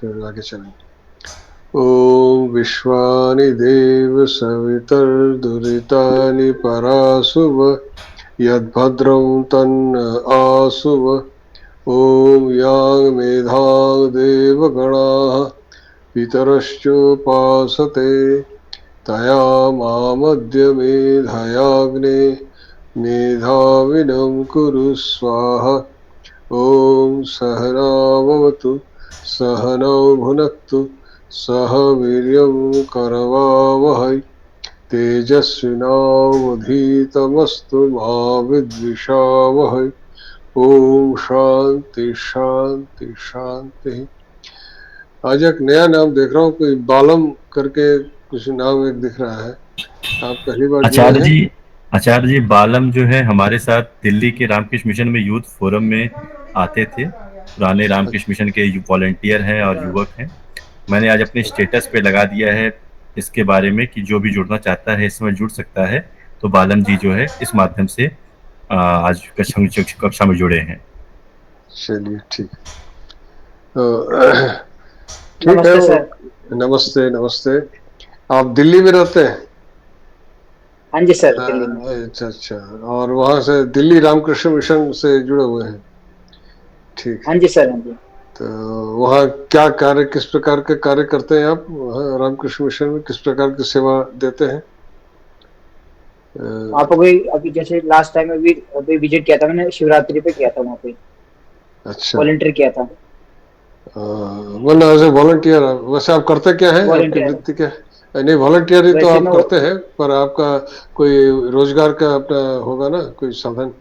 फिर आगे चलेंगे। ओम विश्वानि देव सवितर्दुरितानि परासुव यद्भद्रं तन्न आसुव। ओम यां मेधां देवगणाः पितरश्चोपासते तया मामद्य मेधयाग्ने मेधाविनं कुरु स्वाहा। ओम सहनाववतु सहनौ भुनक्तु सह वीर्यं करवावहै तेजस्विनावधीतमस्तु मा विद्विषावहै। ओम शांति शांति शांति। आज एक नया नाम देख रहा हूँ, कोई बालम करके कुछ नाम एक दिख रहा है। आप पहली बार जुड़े आचार्य हैं? जी आचार्य जी बालम जो है हमारे साथ दिल्ली के रामकृष्ण मिशन में यूथ फोरम में आते थे। पुराने रामकृष्ण मिशन के वॉलेंटियर हैं और युवक हैं। मैंने आज अपने स्टेटस पे लगा दिया है इसके बारे में कि जो भी जुड़ना चाहता है इसमें जुड़ सकता है। तो बालम जी जो है इस माध्यम से आज कक्षा में जुड़े हैं। चलिए ठीक है। तो ठीक है नमस्ते वो। सर। नमस्ते नमस्ते। आप दिल्ली में रहते हैं? हाँ जी सर, दिल्ली में। अच्छा अच्छा। और वहां से दिल्ली रामकृष्ण मिशन से जुड़े हुए हैं? ठीक हाँ है। जी सर, हाँ जी। तो वहाँ क्या कार्य, किस प्रकार के कार्य करते हैं आप वहाँ रामकृष्ण मिशन में? किस प्रकार की सेवा देते हैं? वहाँ पर कोई अभी जैसे लास्ट टाइम अभी अभी विजिट किया था मैंने, शिवरात्रि पे किया था वहाँ पे, अच्छा। वॉलंटियर किया था। मतलब एज ए वॉलंटियर वैसे आप करते क्या है, आपकी वॉलंटियर वृत्ति क्या है? नहीं, वॉलंटियर ही तो वैसे आप मैं करते हैं, पर आपका कोई रोजगार का अपना होगा ना कोई साधन?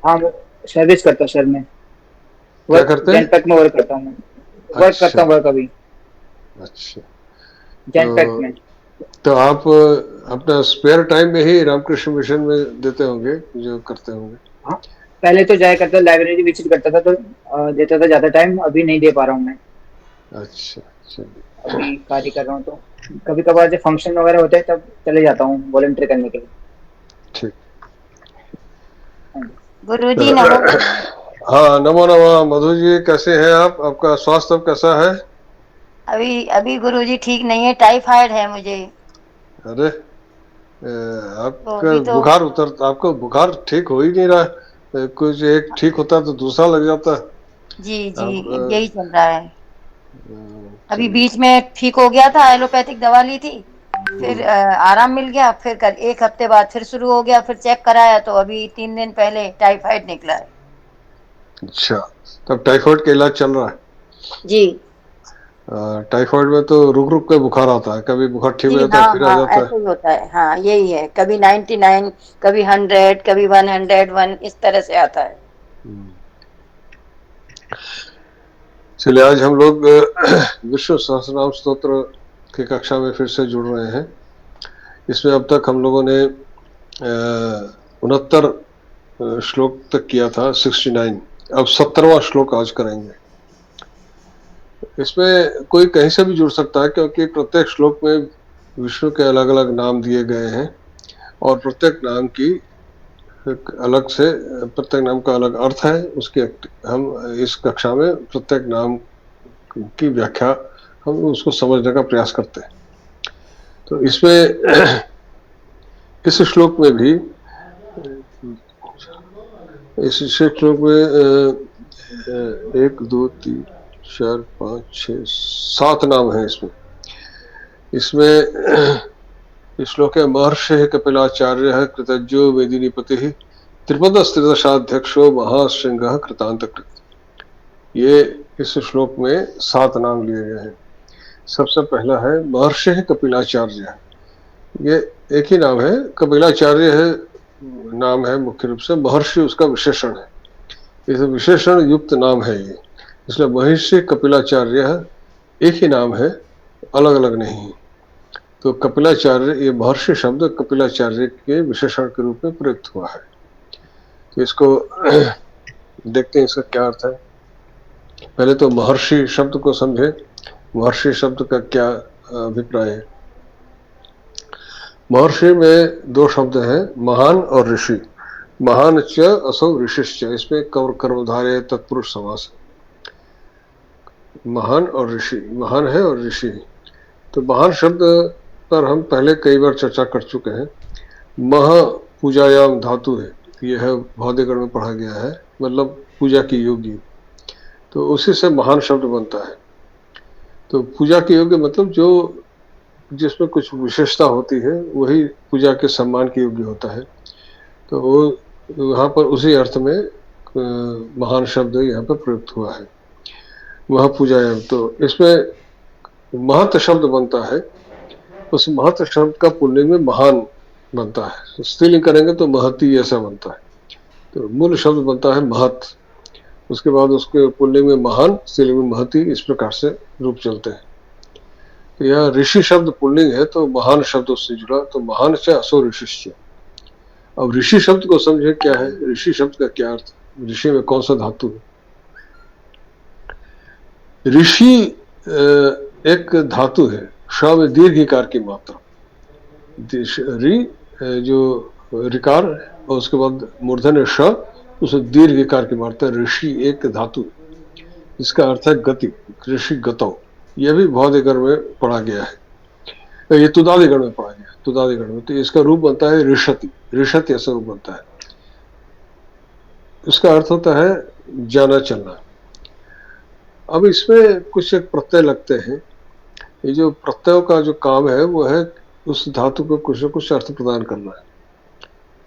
हाँ, मैं सर्विस करता हूँ सर। मैं क्या वर्क करते हैं? जनपैक में वर्क करता हूँ। मैं वर्क अच्छा करता हूँ, वर्क अभी अच्छा। जनपैक तो में। तो आप अपना स्पेयर टाइम में ही रामकृष्ण मिशन में देते होंगे, जो करते होंगे। हाँ, पहले तो जाया करता, लाइब्रेरी विजिट करता था तो देता था ज्यादा टाइम। अभी नहीं दे पा रहा हूँ मैं, अच्छा चलिए। अभी कार्य कर रहा हूँ। तो कभी कभार जब फंक्शन वगैरह होते हैं तब चले जाता हूँ वॉलंटियर करने के लिए। ठीक। हाँ जी। गुरुजी नमो नमः। हाँ नमो नमः। मधु जी कैसे हैं आप? आपका स्वास्थ्य अब कैसा है? अभी अभी गुरुजी ठीक नहीं है, टाइफाइड है मुझे। अरे तो आपका अभी तो बुखार आपको बुखार ठीक हो ही नहीं रहा है। कुछ एक ठीक होता तो दूसरा लग जाता है। जी जी, आप यही चल रहा है। अभी चलिए बीच ठीक। में ठीक हो गया था, एलोपैथिक दवा ली थी, फिर हम्म, आराम मिल गया। फिर कल एक हफ्ते बाद फिर शुरू हो गया, फिर चेक कराया तो अभी 3 दिन पहले टाइफाइड निकला है। अच्छा। तब टाइफाइड का इलाज चल रहा है? जी टाइफाइड में तो रुक रुक के बुखार आता है, कभी बुखार ठीक हो जी, जाता है हाँ फिर आ हाँ, जाता है। ऐसे ही होता है। हाँ यही है, कभी 99, कभी 100, कभी 101, इस तरह से आता है। हम्म। चलिए आज हम लोग विश्व सहस्त्रनाम स्तोत्र की कक्षा में फिर से जुड़ रहे हैं। इसमें अब तक हम लोगों ने 69 श्लोक तक किया था, 69। अब 70वां श्लोक आज करेंगे। इसमें कोई कहीं से भी जुड़ सकता है, क्योंकि प्रत्येक श्लोक में विष्णु के अलग अलग नाम दिए गए हैं और प्रत्येक नाम की एक अलग से, प्रत्येक नाम का अलग अर्थ है। उसके हम इस कक्षा में प्रत्येक नाम की व्याख्या हम उसको समझने का प्रयास करते हैं। तो इसमें इस श्लोक में भी, इस श्लोक में 1 2 3 4 5 6 7 नाम है इसमें। इसमें इस श्लोक है महर्षि कपिलाचार्य कृतज्ञो वेदिनीपति त्रिपदस्त्रिदशाध्यक्षो महाशृंग कृतांतकृत। ये इस श्लोक में 7 नाम लिए गए हैं। सबसे पहला है महर्षि कपिलाचार्य। ये एक ही नाम है, कपिलाचार्य है नाम है मुख्य रूप से, महर्षि उसका विशेषण है। इसे विशेषण युक्त नाम है ये, इसलिए महर्षि कपिलाचार्य एक ही नाम है, अलग अलग नहीं। तो कपिलाचार्य, ये महर्षि शब्द कपिलाचार्य के विशेषण के रूप में प्रयुक्त हुआ है। तो इसको देखते हैं इसका क्या अर्थ है। पहले तो महर्षि शब्द को समझे। महर्षि शब्द का क्या अभिप्राय है? महर्षि में 2 शब्द हैं, महान और ऋषि। महान च असौ ऋषिश्च, इसमें कर्मधारय तत्पुरुष समास है। महान और ऋषि, महान है और ऋषि है। तो महान शब्द पर हम पहले कई बार चर्चा कर चुके हैं। महा पूजायाम धातु है, यह है भौतिकरण में पढ़ा गया है, मतलब पूजा की योग्य, तो उसी से महान शब्द बनता है। तो पूजा के योग्य मतलब जो जिसमें कुछ विशेषता होती है वही पूजा के सम्मान के योग्य होता है। तो वो वहाँ पर उसी अर्थ में महान शब्द यहाँ पर प्रयुक्त हुआ है, वह पूजायाम। तो इसमें महत शब्द बनता है, उस महत शब्द का पुल्लिंग में महान बनता है, स्त्रीलिंग करेंगे तो महती ऐसा बनता है। तो मूल शब्द बनता है महत, उसके बाद उसके पुल्लिंग में महान, स्त्रीलिंग में महती, इस प्रकार से रूप चलते हैं। तो यह ऋषि शब्द पुल्लिंग है तो महान शब्द उससे जुड़ा, तो महान से असो ऋषिश्च। अब ऋषि शब्द को समझे क्या है, ऋषि शब्द का क्या अर्थ, ऋषि में कौन सा धातु है। ऋषि एक धातु है, श में दीर्घ इकार की मात्रा, रि जो ऋकार और उसके बाद मूर्धन्य श, उसे दीर्घ इकार की मात्रा। ऋषि एक धातु, इसका अर्थ है गति, ऋषि गतौ। यह भी भौतिकरण में पढ़ा गया है, ये तुदादिगण में पढ़ा गया है, तुदादिगण में। तो इसका रूप बनता है ऋषति, ऋषति ऐसा रूप बनता है। इसका अर्थ होता है जाना चलना। अब इसमें कुछ एक प्रत्यय लगते हैं, ये जो प्रत्ययों का जो काम है वो है उस धातु को कुछ न कुछ अर्थ प्रदान करना है।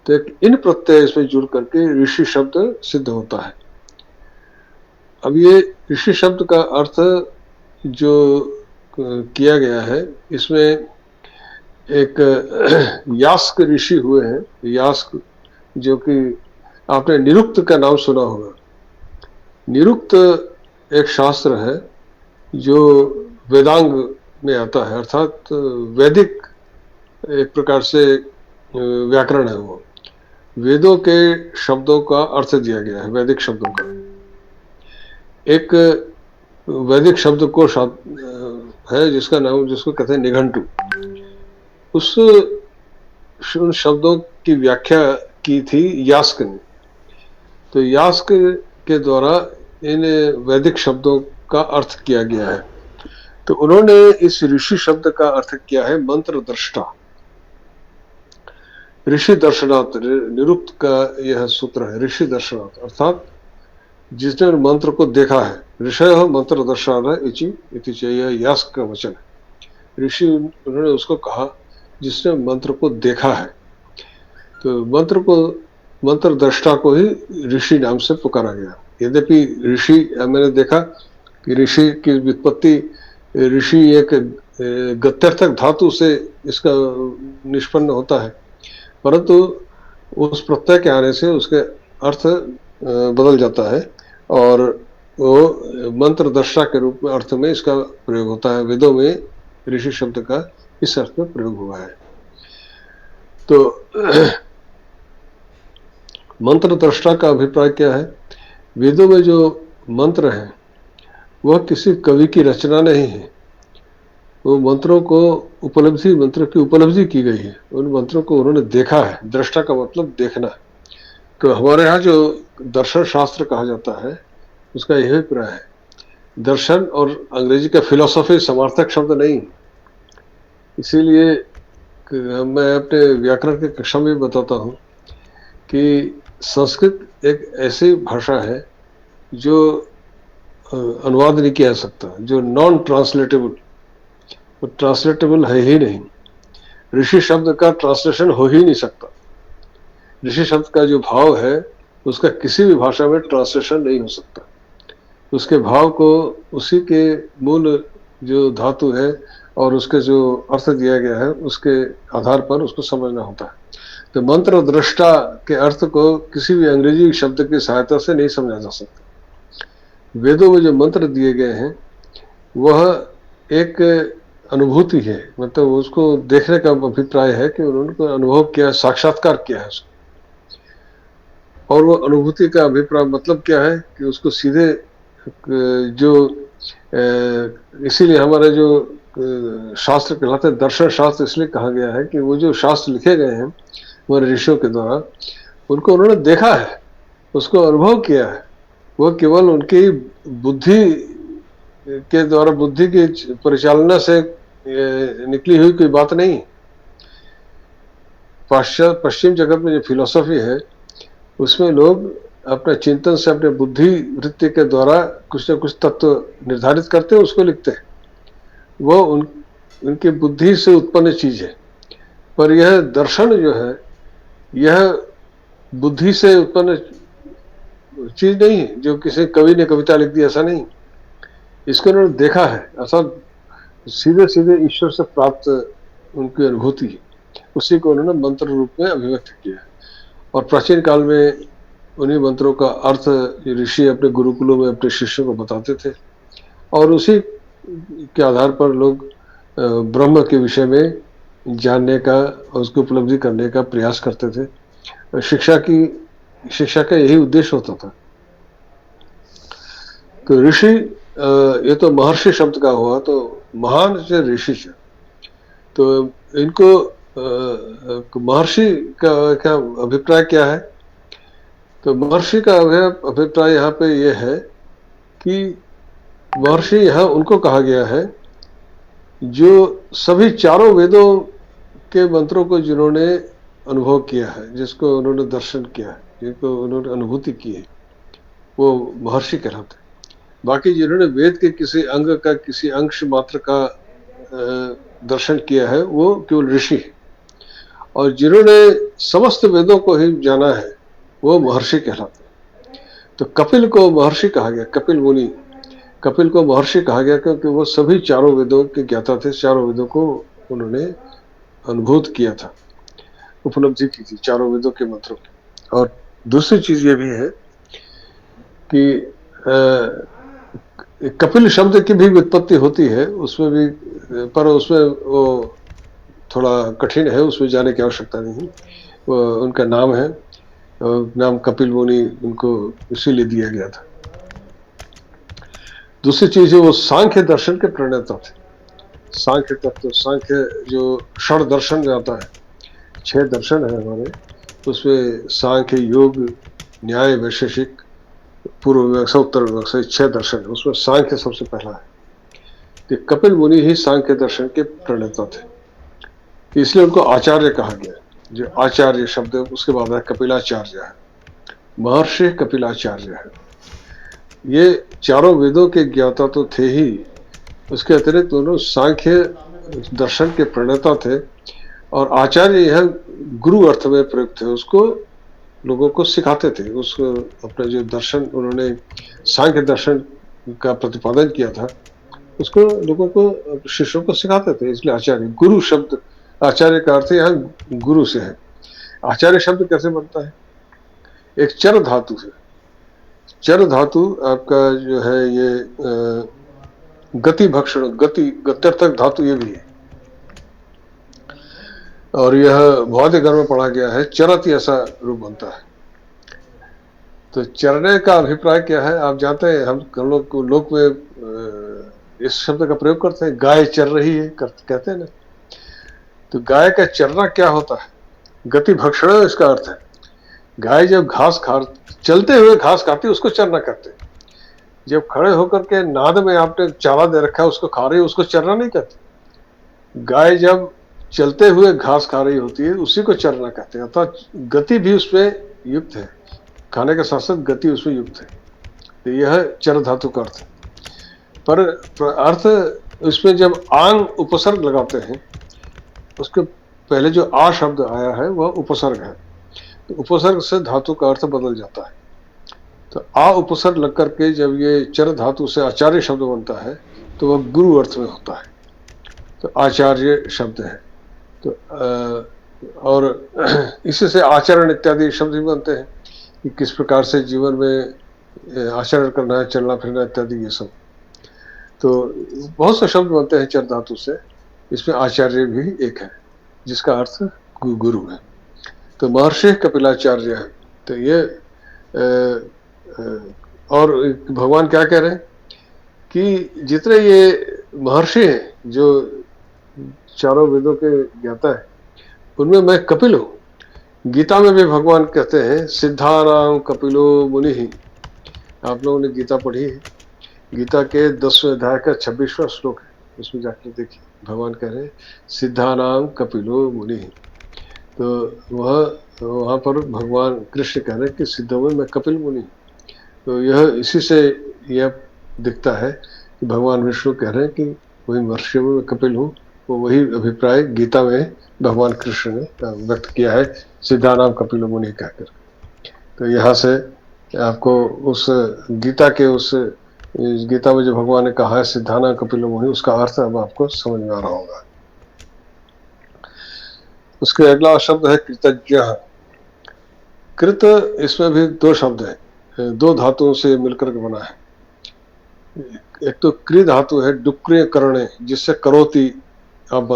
तो एक इन प्रत्यय इसमें जुड़ करके ऋषि शब्द सिद्ध होता है। अब ये ऋषि शब्द का अर्थ जो किया गया है, इसमें एक यास्क ऋषि हुए हैं, यास्क जो कि आपने निरुक्त का नाम सुना होगा। निरुक्त एक शास्त्र है जो वेदांग में आता है, अर्थात वैदिक एक प्रकार से व्याकरण है। वो वेदों के शब्दों का अर्थ दिया गया है, वैदिक शब्दों का। एक वैदिक शब्दकोश है जिसका नाम, जिसको कहते हैं निघंटु। उन शब्दों की व्याख्या की थी यास्क ने। तो यास्क के द्वारा इन वैदिक शब्दों का अर्थ किया गया है। तो उन्होंने इस ऋषि शब्द का अर्थ किया है मंत्र दृष्टा। ऋषि दर्शनात्, निरुक्त का यह सूत्र है, ऋषि दर्शनात्, अर्थात जिसने मंत्र को देखा है। ऋषय मंत्र दर्शना इति इति, यह यास्क का वचन है। ऋषि, उन्होंने उसको कहा जिसने मंत्र को देखा है। तो मंत्र दृष्टा को ही ऋषि नाम से पुकारा गया। यद्यपि ऋषि, मैंने देखा कि ऋषि की व्युत्पत्ति, ऋषि एक गत्यर्थक धातु से इसका निष्पन्न होता है, परंतु उस प्रत्यय के आने से उसके अर्थ बदल जाता है और वो मंत्र दृष्टा के रूप में अर्थ में इसका प्रयोग होता है। वेदों में ऋषि शब्द का इस अर्थ में प्रयोग हुआ है। तो मंत्र दृष्टा का अभिप्राय क्या है? वेदों में जो मंत्र हैं वह किसी कवि की रचना नहीं है, वो मंत्रों को मंत्र की उपलब्धि की गई है। उन मंत्रों को उन्होंने देखा है। दृष्टा का मतलब देखना। तो हमारे यहाँ जो दर्शन शास्त्र कहा जाता है उसका यही अभिप्राय है। दर्शन और अंग्रेजी का फिलोसॉफी समार्थक शब्द नहीं, इसीलिए मैं अपने व्याकरण के कक्षा में बताता हूँ कि संस्कृत एक ऐसी भाषा है जो अनुवाद नहीं किया जा सकता, जो नॉन ट्रांसलेटेबल, वो ट्रांसलेटेबल है ही नहीं। ऋषि शब्द का ट्रांसलेशन हो ही नहीं सकता। ऋषि शब्द का जो भाव है उसका किसी भी भाषा में ट्रांसलेशन नहीं हो सकता। उसके भाव को उसी के मूल जो धातु है और उसके जो अर्थ दिया गया है उसके आधार पर उसको समझना होता है। तो मंत्र दृष्टा के अर्थ को किसी भी अंग्रेजी शब्द की सहायता से नहीं समझा जा सकता। वेदों में जो मंत्र दिए गए हैं वह एक अनुभूति है, मतलब उसको देखने का अभिप्राय है कि उन्होंने अनुभव किया, साक्षात्कार किया है उसको। और वो अनुभूति का अभिप्राय मतलब क्या है कि उसको सीधे जो इसीलिए हमारे जो शास्त्र कहलाते हैं दर्शन शास्त्र इसलिए कहा गया है कि वो जो शास्त्र लिखे गए हैं हमारे ऋषियों के द्वारा, उनको उन्होंने देखा है, उसको अनुभव किया है। वो केवल उनकी बुद्धि के द्वारा बुद्धि की परिचालना से निकली हुई कोई बात नहीं। पश्चिम जगत में जो फिलोसफी है उसमें लोग अपने चिंतन से, अपने बुद्धि वृत्ति के द्वारा कुछ न कुछ तत्व निर्धारित करते हैं, उसको लिखते हैं। वो उनकी बुद्धि से उत्पन्न चीज है। पर यह दर्शन जो है यह बुद्धि से उत्पन्न चीज नहीं है जो किसी कवि ने कविता लिख दी, ऐसा नहीं। इसको उन्होंने देखा है, अर्थात सीधे सीधे ईश्वर से प्राप्त उनकी अनुभूति है, उसी को उन्होंने मंत्र रूप में अभिव्यक्त किया। और प्राचीन काल में उन्हीं मंत्रों का अर्थ ऋषि अपने गुरुकुलों में अपने शिष्यों को बताते थे, और उसी के आधार पर लोग ब्रह्म के विषय में जानने का और उसकी उपलब्धि करने का प्रयास करते थे। शिक्षा का यही उद्देश्य होता था। तो ऋषि, ये तो महर्षि शब्द का हुआ, तो महान से ऋषि से, तो इनको महर्षि का क्या अभिप्राय क्या है? तो महर्षि का अभिप्राय यहाँ पे ये है कि महर्षि यहाँ उनको कहा गया है जो सभी चारों वेदों के मंत्रों को जिन्होंने अनुभव किया है, जिसको उन्होंने दर्शन किया है, जिनको उन्होंने अनुभूति की है, वो महर्षि कहलाते हैं। बाकी जिन्होंने वेद के किसी अंग का, किसी अंश मात्र का दर्शन किया है, वो केवल ऋषि है। और जिन्होंने समस्त वेदों को ही जाना है वो महर्षि कहलाते हैं। तो कपिल को महर्षि कहा गया, कपिल मुनि, कपिल को महर्षि कहा गया क्योंकि वो सभी चारों वेदों के ज्ञाता थे। चारों वेदों को उन्होंने अनुभूत किया था, उपलब्धि की थी चारों वेदों के मंत्रों की। और दूसरी चीज ये भी है कि कपिल शब्द की भी व्युत्पत्ति होती है उसमें भी, पर उसमें वो थोड़ा कठिन है, उसमें जाने की आवश्यकता नहीं। वो उनका नाम है, नाम कपिल मुनि उनको इसीलिए दिया गया था। दूसरी चीज है वो सांख्य दर्शन के प्रणेता थे। सांख्य तत्व, सांख्य जो षड दर्शन में आता है, 6 दर्शन है हमारे, उसमें सांख्य, योग, न्याय, वैशेषिक, पूर्व मीमांसा, उत्तर मीमांसा, 6 दर्शन है, उसमें सांख्य सबसे पहला है। तो कपिल मुनि ही सांख्य दर्शन के प्रणेता थे, इसलिए उनको आचार्य कहा गया। जो आचार्य शब्द है उसके बाद है कपिलाचार्य है, महर्षि कपिलाचार्य है। ये चारों वेदों के ज्ञाता तो थे ही, उसके अतिरिक्त दोनों सांख्य दर्शन के प्रणेता थे। और आचार्य यह गुरु अर्थ में प्रयुक्त है, उसको लोगों को सिखाते थे। उसको अपना जो दर्शन उन्होंने सांख्य दर्शन का प्रतिपादन किया था उसको लोगों को, शिष्यों को सिखाते थे, इसलिए आचार्य। गुरु शब्द, आचार्य का अर्थ यहाँ गुरु से है। आचार्य शब्द कैसे बनता है? एक चर धातु है। चर धातु आपका जो है ये गति भक्षण, गति, गत्यर्थक धातु ये भी है। और यह भौतिक घर में पढ़ा गया है, चरत ऐसा रूप बनता है। तो चरने का अभिप्राय क्या है? आप जानते हैं, हम लोग में इस शब्द का प्रयोग करते हैं, गाय चर रही है कहते हैं ना। तो गाय का चरना क्या होता है? गति भक्षण इसका अर्थ है। गाय जब घास चलते हुए घास खाती है उसको चरना कहते हैं। जब खड़े होकर के नाद में आपने चारा दे रखा है उसको खा रही है, उसको चरना नहीं कहते। गाय जब चलते हुए घास खा रही होती है उसी को चरना कहते हैं। अर्थात गति भी उसमें युक्त है, खाने के साथ साथ गति उसमें युक्त है। तो यह चर धातु का अर्थ है। पर अर्थ उसमें जब आंग उपसर्ग लगाते हैं, उसके पहले जो आ शब्द आया है वह उपसर्ग है, तो उपसर्ग से धातु का अर्थ बदल जाता है। तो आ उपसर्ग लग करके जब ये चर धातु से आचार्य शब्द बनता है तो वह गुरु अर्थ में होता है, तो आचार्य शब्द है। तो और इसी से आचरण इत्यादि शब्द भी बनते हैं कि किस प्रकार से जीवन में आचरण करना है, चलना फिरना इत्यादि, ये सब। तो बहुत से शब्द बनते हैं चर धातु से, इसमें आचार्य भी एक है जिसका अर्थ गुरु है। तो महर्षि कपिलाचार्य है। तो ये और भगवान क्या कह रहे हैं कि जितने ये महर्षि हैं जो चारों वेदों के ज्ञाता है, उनमें मैं कपिल हूँ। गीता में भी भगवान कहते हैं सिद्धानाम कपिलो मुनि ही। आप लोगों ने गीता पढ़ी है। गीता के 10वें अध्याय का 26वां श्लोक है, उसमें जाकर देखिए भगवान कह रहे हैं सिद्धानाम कपिलो मुनि। तो वहाँ पर भगवान कृष्ण कह रहे हैं कि सिद्धों में मैं कपिल मुनि। तो यह इसी से यह दिखता है कि भगवान विष्णु कह रहे हैं कि वही महर्षियों में मैं कपिल हूँ। वो वही अभिप्राय गीता में भगवान कृष्ण ने व्यक्त किया है सिद्धानाम कपिल मुनि कहकर। तो यहाँ से आपको उस गीता के उस गीता में जो भगवान ने कहा है सिद्धानाम कपिल मुनि, उसका अर्थ अब आपको समझ में आ रहा होगा। उसके अगला शब्द है कृतज्ञ। कृत, इसमें भी दो शब्द है, दो धातुओं से मिलकर के बना है। एक तो कृ धातु है डुक्रिय करणे, जिससे करोति आप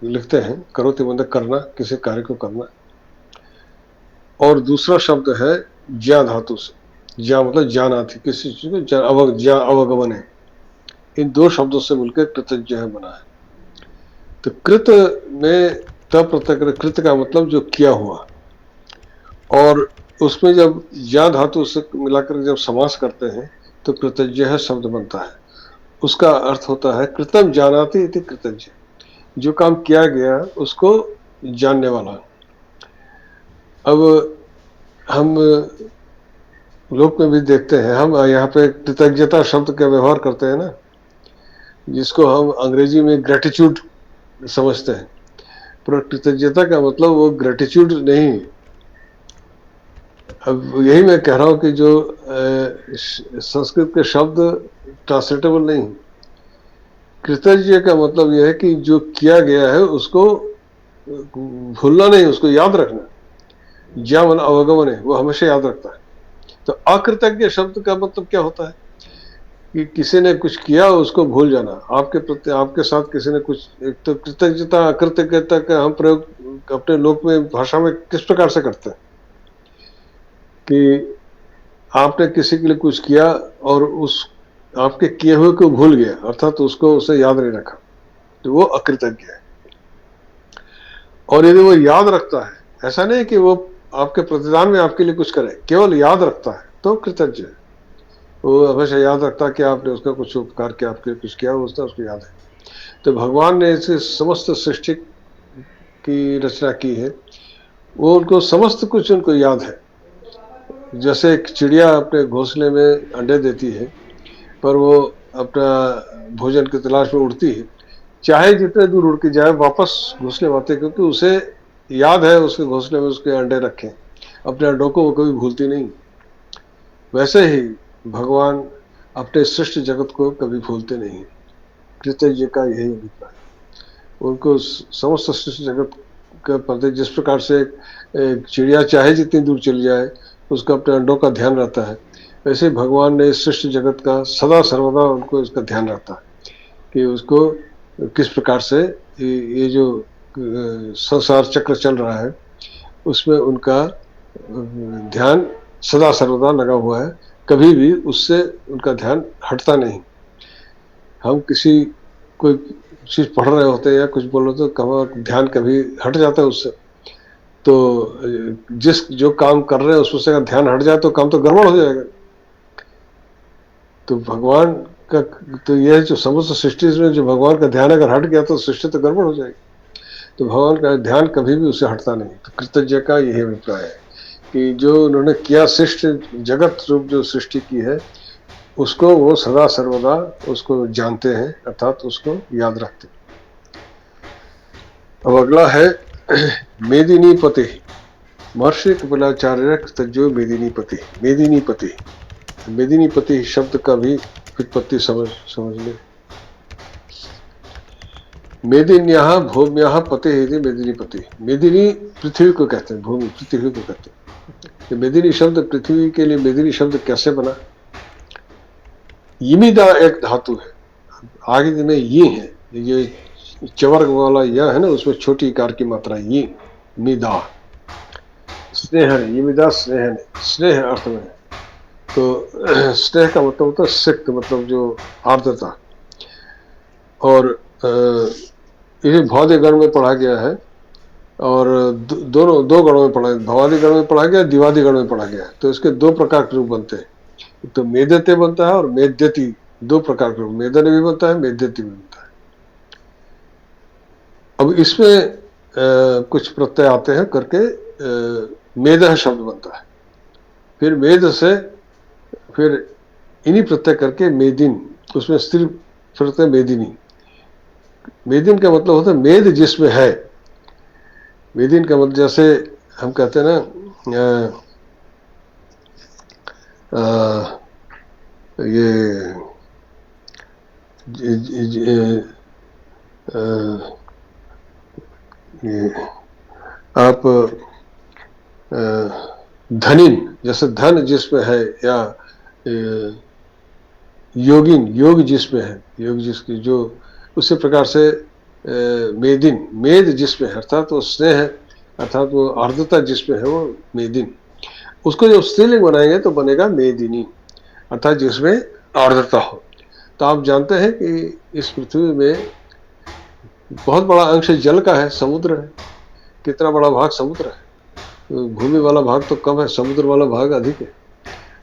लिखते हैं, करोति मतलब करना, किसी कार्य को करना। और दूसरा शब्द है ज्या धातु से, ज्या मतलब जाना थी, किसी चीज को ज्या अवगमन है। इन दो शब्दों से मिलकर कृतज्ञ बना है। तो कृत में तब प्रत्यय, कृत का मतलब जो किया हुआ, और उसमें जब ज्या धातु से मिलाकर जब समास करते हैं तो कृतज्ञ शब्द बनता है। उसका अर्थ होता है कृतम जानाति इति कृतज्ञ, जो काम किया गया उसको जानने वाला। अब हम लोक में भी देखते हैं, हम यहाँ पे कृतज्ञता शब्द का व्यवहार करते हैं ना, जिसको हम अंग्रेजी में ग्रेटिट्यूड समझते हैं, पर कृतज्ञता का मतलब वो ग्रेटिट्यूड नहीं। अब यही मैं कह रहा हूं कि जो संस्कृत के शब्द ट्रांसलेटेबल नहीं। कृतज्ञ का मतलब यह है कि जो किया गया है उसको भूलना नहीं, उसको याद रखना। ज्या मन अवगमन है, वो हमेशा याद रखता है। तो अकृतज्ञ शब्द का मतलब क्या होता है कि किसी ने कुछ किया उसको भूल जाना। आपके प्रति, आपके साथ किसी ने कुछ, एक तो कृतज्ञता अकृतज्ञता का हम प्रयोग अपने लोक में भाषा में किस प्रकार से करते हैं कि आपने किसी के लिए कुछ किया और उस आपके किए हुए को भूल गया, अर्थात उसको उसे याद नहीं रखा, तो वो अकृतज्ञ है। और यदि वो याद रखता है, ऐसा नहीं कि वो आपके प्रतिदान में आपके लिए कुछ करे, केवल याद रखता है, तो कृतज्ञ है। वो हमेशा याद रखता है कि आपने उसका कुछ उपकार किया, आपके कुछ किया, उसका उसको याद है। तो भगवान ने इसे समस्त सृष्टि की रचना की है, वो उनको समस्त कुछ उनको याद है। जैसे एक चिड़िया अपने घोंसले में अंडे देती है, पर वो अपना भोजन की तलाश में उड़ती है, चाहे जितने दूर उड़ के जाए वापस घोंसले में आते, क्योंकि उसे याद है उसके घोंसले में उसके अंडे रखे, अपने अंडों को वो कभी भूलती नहीं। वैसे ही भगवान अपने सृष्टि जगत को कभी भूलते नहीं। कृतज्ञ का यही अभिप्राय, उनको समस्त सृष्टि जगत के प्रति जिस प्रकार से एक चिड़िया चाहे जितनी दूर चली जाए उसका अपने अंडों का ध्यान रहता है, वैसे भगवान ने सृष्टि जगत का सदा सर्वदा उनको इसका ध्यान रहता है कि उसको किस प्रकार से ये जो संसार चक्र चल रहा है उसमें उनका ध्यान सदा सर्वदा लगा हुआ है, कभी भी उससे उनका ध्यान हटता नहीं। हम किसी कोई चीज पढ़ रहे होते हैं या कुछ बोल रहे होते हैं, ध्यान कभी हट जाता है उससे, तो जिस जो काम कर रहे हैं उसमें से ध्यान हट जाए तो काम तो गड़बड़ हो जाएगा। तो भगवान का, तो यह जो समस्त सृष्टि में जो भगवान का ध्यान अगर हट गया तो सृष्टि तो गड़बड़ हो जाएगी। तो भगवान का ध्यान कभी भी उससे हटता नहीं। तो कृतज्ञ का यही अभिप्राय है कि जो उन्होंने किया, सृष्टि जगत रूप जो सृष्टि की है उसको वो सदा सर्वदा उसको जानते हैं, अर्थात उसको याद रखते हैं। अब अगला है मेदिनी पति। महर्षि कपिलाचार्य कृतज्ञ मेदिनी पति। मेदिनी पति, मेदिनी पति शब्द का भी व्युत्पत्ति समझ ले। मेदिन्याः भूम्याः पते है मेदिनी पति। मेदिनी पृथ्वी को कहते हैं, भूमि पृथ्वी को कहते हैं। मेदिनी शब्द पृथ्वी के लिए मेदिनी शब्द कैसे बना? यिमिदा एक धातु है, आगे में ये है, ये चवर्ग वाला यह है ना, उसमें छोटी इकार की मात्रा ये मिदा। स्नेह, यिमिदा स्नेह, स्नेह अर्थ में है। तो स्नेह का मतलब होता है सिक्त, मतलब जो आर्द्रता। और इसे भौतिक गण में पढ़ा गया है, और दोनों दो गणों में पढ़ा, भवादि गण में पढ़ा गया, दिवादी गण में पढ़ा गया है। तो इसके दो प्रकार के रूप बनते हैं, तो मेदते बनता है और मेद्यति, दो प्रकार के मेदन भी बनता है, मेद्यति भी बनता है। अब इसमें कुछ प्रत्यय आते हैं करके मेदह शब्द बनता है, फिर मेद से फिर इन्हीं प्रत्यय करके मेदिन, उसमें स्त्री प्रत्यय मेदिनी। मेदिन का मतलब होता है मेद जिसमें है। मेदिन का मतलब जैसे हम कहते हैं ना ये ये आप धनिन, जैसे धन जिसमें है, या योगिन, योग जिसमें है, योग जिसकी जो, उसी प्रकार से मेदिन, मेद जिसमें है अर्थात वो स्नेह है, अर्थात वो आर्द्रता जिसमें है वो मेदिन। उसको जब स्त्रीलिंग बनाएंगे तो बनेगा मेदिनी, अर्थात जिसमें आर्द्रता हो। तो आप जानते हैं कि इस पृथ्वी में बहुत बड़ा अंश जल का है, समुद्र है। कितना बड़ा भाग समुद्र है, भूमि वाला भाग तो कम है, समुद्र वाला भाग अधिक है।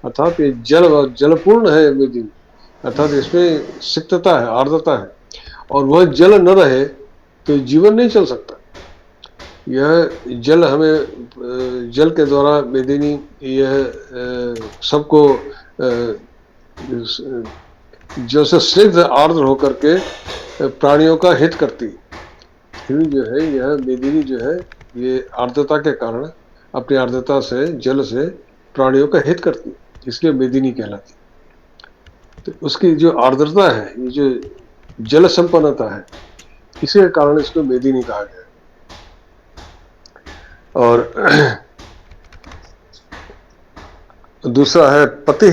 अर्थात ये जलपूर्ण है मेदिनी, अर्थात इसमें सिक्तता है, आर्द्रता है, और वह जल न रहे तो जीवन नहीं चल सकता। यह जल हमें, जल के द्वारा मेदिनी यह सबको जैसे स्निग्ध आर्द्र होकर के प्राणियों का हित करती है। जो है यह मेदिनी जो है ये आर्द्रता के कारण अपनी आर्द्रता से, जल से प्राणियों का हित करती है, इसलिए मेदिनी कहलाती। तो उसकी जो आर्द्रता है, ये जो जल संपन्नता है, इसी के कारण इसको मेदिनी कहा गया। और दूसरा है पति,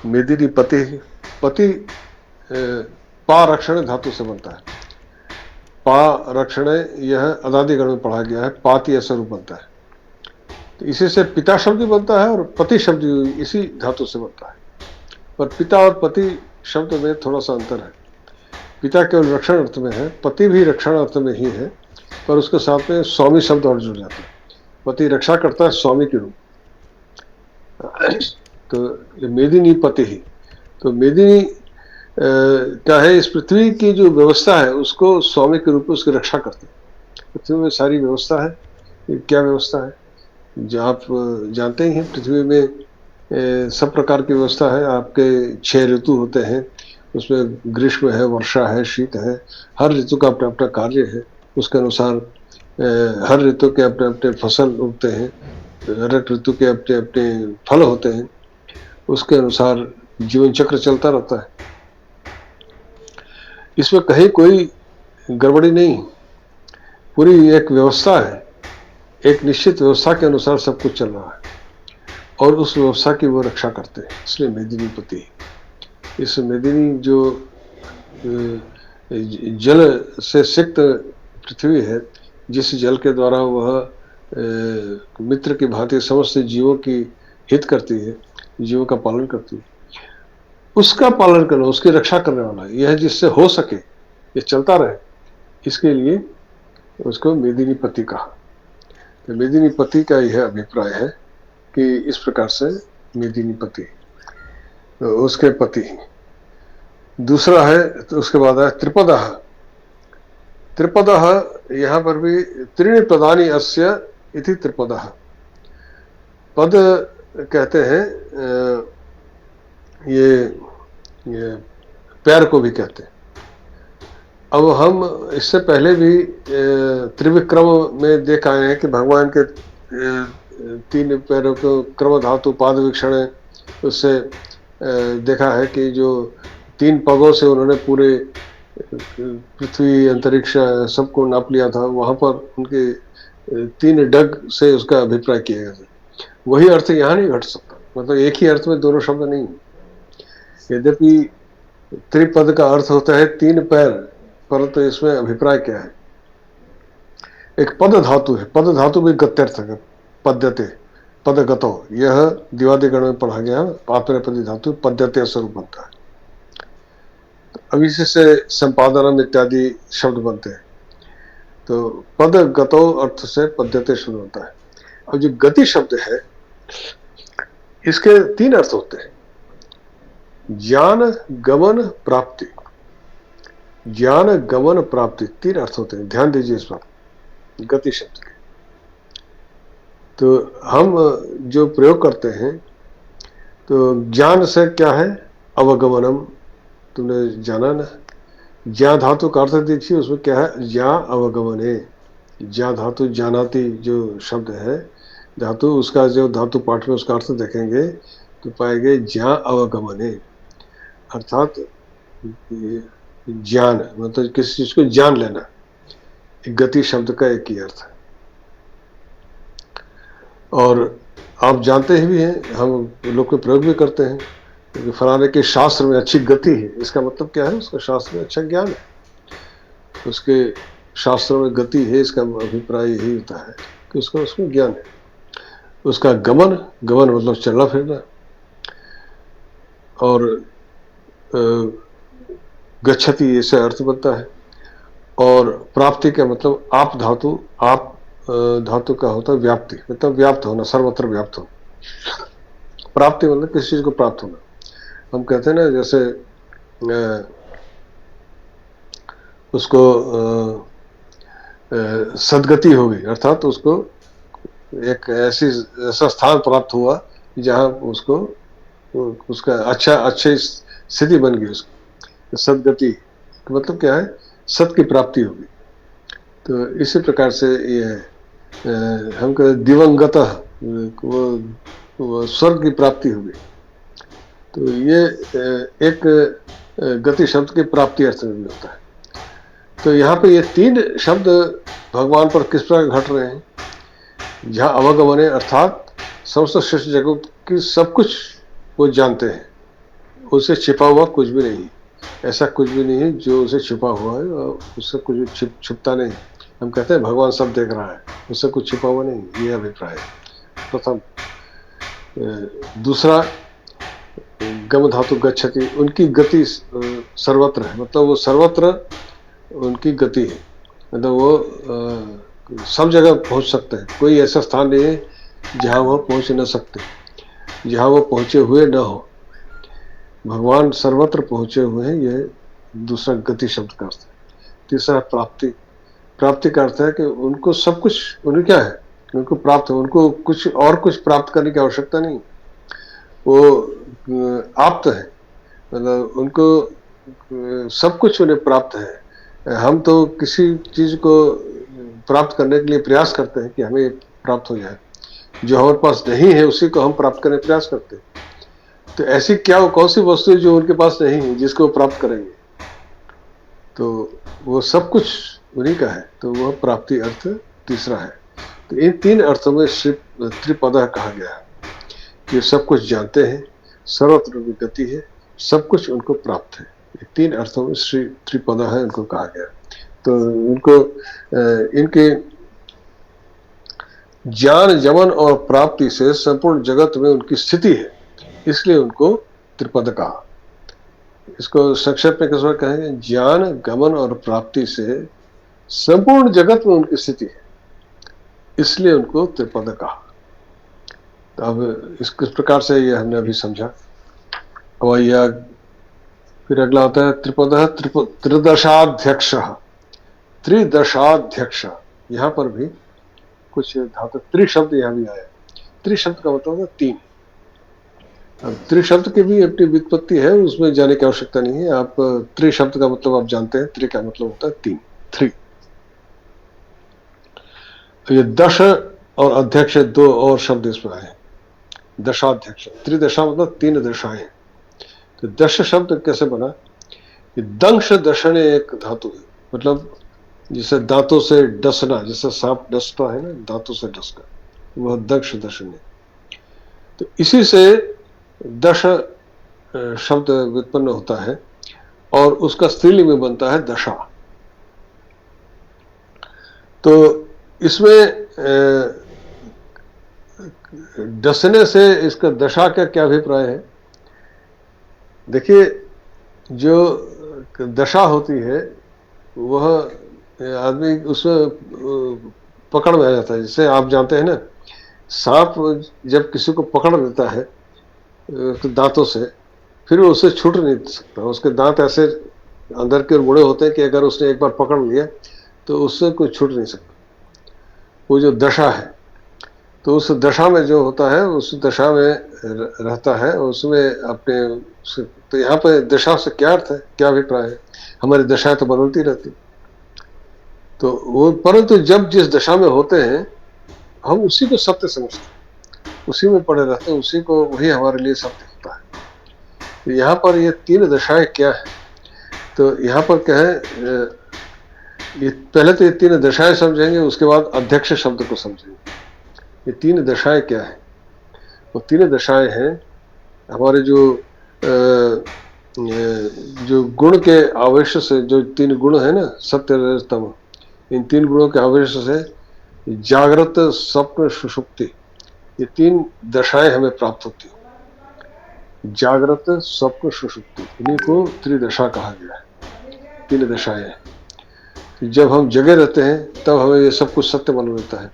मेदिनी पति। पति पा रक्षण धातु से बनता है। पा रक्षण यह अदादिगण में पढ़ा गया है, पाति ऐसा रूप बनता है। तो इसी से पिता शब्द बनता है और पति शब्द इसी धातु से बनता है। पर पिता और पति शब्द में थोड़ा सा अंतर है। पिता केवल रक्षण अर्थ में है, पति भी रक्षण अर्थ में ही है, पर उसके साथ में स्वामी शब्द और जुड़ जाता है। पति रक्षा करता है स्वामी के रूप। तो मेदिनी पति ही, तो मेदिनी क्या है, इस पृथ्वी की जो व्यवस्था है उसको स्वामी के रूप में उसकी रक्षा करते हैं। पृथ्वी में सारी व्यवस्था है। क्या व्यवस्था है, जो आप जानते ही हैं, पृथ्वी में सब प्रकार की व्यवस्था है। आपके 6 ऋतु होते हैं, उसमें ग्रीष्म है, वर्षा है, शीत है। हर ऋतु का अपना अपना कार्य है। उसके अनुसार हर ऋतु के अपने अपने फसल उगते हैं, हर ऋतु के अपने अपने फल होते हैं। उसके अनुसार जीवन चक्र चलता रहता है। इसमें कहीं कोई गड़बड़ी नहीं, पूरी एक व्यवस्था है। एक निश्चित व्यवस्था के अनुसार सब कुछ चल रहा है और उस व्यवस्था की वो रक्षा करते हैं, इसलिए मेदिनी पति। इस मेदिनी जो जल से सिक्त पृथ्वी है, जिस जल के द्वारा वह मित्र की भांति समस्त जीवों की हित करती है, जीवों का पालन करती है, उसका पालन करना, उसकी रक्षा करने वाला, यह जिससे हो सके, ये चलता रहे, इसके लिए उसको मेदिनी पति कहा। तो मेदिनी पति का यह अभिप्राय है कि इस प्रकार से मेदिनी पति, तो उसके पति। दूसरा है, तो उसके बाद है त्रिपदः। त्रिपदः यहाँ पर भी त्रीणि पदानि अस्य इति त्रिपदः। पद कहते हैं ये पैर को भी कहते हैं। अब हम इससे पहले भी त्रिविक्रम में देख आए हैं कि भगवान के 3 पैरों को क्रम धातु पाद वीक्षण, उससे देखा है कि जो 3 पगों से उन्होंने पूरे पृथ्वी अंतरिक्ष सबको नाप लिया था। वहां पर उनके 3 डग से उसका अभिप्राय किया गया था। वही अर्थ यहाँ नहीं घट सकता, मतलब एक ही अर्थ में दोनों शब्द नहीं। यद्यपि त्रिपद का अर्थ होता है 3 पैर, परंतु इसमें अभिप्राय क्या है, एक पद धातु है। पद धातु भी गत्यर्थ है, पद्यते, पदगतो, यह दिवादिगण में पढ़ा गया। आत्मनेपदी धातु पद्यते स्वरूप बनता है। अब इसी से संपादनम इत्यादि शब्द बनते हैं। तो पदगतो अर्थ से पद्यते शुरू होता है। और जो गति शब्द है, इसके 3 अर्थ होते हैं। ज्ञान गमन प्राप्ति, ज्ञान गमन प्राप्ति 3 अर्थ होते हैं, ध्यान दीजिए इस पर गति शब्द के। तो हम जो प्रयोग करते हैं, तो ज्ञान से क्या है, अवगमनम, तुमने जाना ना। ज्ञा धातु का अर्थ देखिए, उसमें क्या है, ज्ञा अवगमने। ज्ञा धातु जानाति जो शब्द है धातु, उसका जो धातु पाठ में उसका अर्थ देखेंगे तो पाएंगे ज्ञा अवगमने, अर्थात ज्ञान मतलब किसी चीज को जान लेना। गति शब्द का एक ही अर्थ है। और आप जानते ही भी हैं, हम लोग के प्रयोग भी करते हैं कि फलाने के शास्त्र में अच्छी गति है, इसका मतलब क्या है, उसका शास्त्र में अच्छा ज्ञान है, उसके शास्त्रों में गति है, इसका अभिप्राय यही होता है कि उसका उसमें ज्ञान है। उसका गमन, गमन मतलब चलना फिरना, और गच्छति ऐसे अर्थ बनता है। और प्राप्ति का मतलब आप धातु, आप धातु का होता है व्याप्ति, मतलब व्याप्त होना, सर्वत्र व्याप्त होना। प्राप्ति मतलब किसी चीज को प्राप्त होना। हम कहते हैं ना, जैसे उसको सदगति हो गई, अर्थात उसको एक ऐसा स्थान प्राप्त हुआ जहां उसको उसका अच्छी स्थिति बन गई उसकी। सदगति मतलब क्या है, सत की प्राप्ति होगी। तो इसी प्रकार से ये हम कहते दिवंगत, वो स्वर्ग की प्राप्ति होगी। तो ये एक गति शब्द की प्राप्ति अर्थ में भी होता है। तो यहाँ पे ये 3 शब्द भगवान पर किस प्रकार घट रहे हैं, जहाँ अवगमने अर्थात समस्त सृष्टि जगत की सब कुछ वो जानते हैं, उसे छिपा हुआ कुछ भी नहीं, ऐसा कुछ भी नहीं है जो उसे छिपा हुआ है, और उससे कुछ भी छिपता नहीं। हम कहते हैं भगवान सब देख रहा है, उससे कुछ छिपा हुआ नहीं, ये अभिप्राय है प्रथम। दूसरा, गम धातु गच्छति, उनकी गति सर्वत्र है, मतलब वो सर्वत्र उनकी गति है, मतलब वो सब जगह पहुंच सकते हैं। कोई ऐसा स्थान नहीं है जहां वो पहुंच न सकते, जहां वो पहुंचे हुए न हो। भगवान सर्वत्र पहुंचे हुए हैं, ये दूसरा गति शब्द का अर्थ है। तीसरा प्राप्ति, प्राप्ति का अर्थ है कि उनको सब कुछ, उन्हें क्या है, उनको प्राप्त हो, उनको कुछ और कुछ प्राप्त करने की आवश्यकता नहीं, वो आप्त है, मतलब उनको सब कुछ उन्हें प्राप्त है। हम तो किसी चीज को प्राप्त करने के लिए प्रयास करते हैं कि हमें प्राप्त हो जाए, जो हमारे पास नहीं है उसी को हम प्राप्त करने का प्रयास करते हैं। तो ऐसी क्या कौन सी वस्तु है जो उनके पास नहीं है जिसको प्रप्त करेंगे, तो वो सब कुछ उन्हीं का है, तो वह प्राप्ति अर्थ तीसरा है। तो इन 3 अर्थों में श्री त्रिपदा कहा गया है कि सब कुछ जानते हैं, सर्वत्र उनकी गति है, सब कुछ उनको प्राप्त है। ये 3 अर्थों में श्री त्रिपदा है, उनको कहा गया। तो उनको इनके ज्ञान जमन और प्राप्ति से संपूर्ण जगत में उनकी स्थिति है, इसलिए उनको त्रिपद कहा। इसको संक्षेप में किस बार कहेंगे, ज्ञान गमन और प्राप्ति से संपूर्ण जगत में उनकी स्थिति है, इसलिए उनको त्रिपद कहा। तो अब इस प्रकार से ये हमने अभी समझा। अब यह फिर अगला होता है त्रिपद त्रिदशाध्यक्ष, त्रिदशाध्यक्ष। यहाँ पर भी कुछ धातु त्रिशब्द यहाँ भी आया। त्रिशब्द का मतलब है 3। अब त्रिशब्द की भी अपनी व्युत्पत्ति है, उसमें जाने की आवश्यकता नहीं है। आप त्रिशब्द का मतलब आप जानते हैं, त्रि का मतलब होता है 3, 3। ये दश और अध्यक्ष 2 और शब्द इसमें आए। दशाध्यक्ष, त्रिदशा मतलब 3 दशाएं। तो दश शब्द कैसे बना, ये दंश दशने एक धातु है, मतलब जिसे दांतों से डसना, जैसे सांप डसता है ना दांतों से डसना, वह दंश दशने। तो इसी से दश शब्द व्युत्पन्न होता है और उसका स्त्रीलिंग में बनता है दशा। तो इसमें डसने से इसका दशा का क्या अभिप्राय है। देखिए, जो दशा होती है वह आदमी उसमें पकड़ में आ जाता है। जैसे आप जानते हैं ना, सांप जब किसी को पकड़ लेता है तो दांतों से, फिर वो उससे छूट नहीं सकता। उसके दांत ऐसे अंदर के ओर मुड़े होते हैं कि अगर उसने एक बार पकड़ लिया तो उससे कोई छूट नहीं सकता। वो जो दशा है, तो उस दशा में जो होता है उस दशा में रहता है, उसमें अपने तो यहाँ पे दशा से क्या अर्थ है, क्या अभिप्राय है? हमारी दशाएं तो बदलती रहती, तो वो परंतु जब जिस दशा में होते हैं हम उसी को सत्य समझते हैं, उसी में पड़े रहते हैं, उसी को, वही हमारे लिए सत्य होता है। तो यहाँ पर ये तीन दशाएं क्या है, तो यहाँ पर क्या है, ये पहले तो ये तीन दशाएं समझेंगे, उसके बाद अध्यक्ष शब्द को समझेंगे। ये तीन दशाएं क्या है? वो तीन दशाएं हैं हमारे जो गुण के आवेश से, जो तीन गुण है ना, सत्य रजस तम, इन तीन गुणों के आवेश से जागृत स्वप्न सुषुप्ति, ये तीन दशाएं हमें प्राप्त होती है। जागृत स्वप्न सुषुप्ति, इन्हीं को त्रिदशा कहा गया है। तीन दशाएं हैं। जब हम जगे रहते हैं तब हमें ये सब कुछ सत्य मालूम होता है,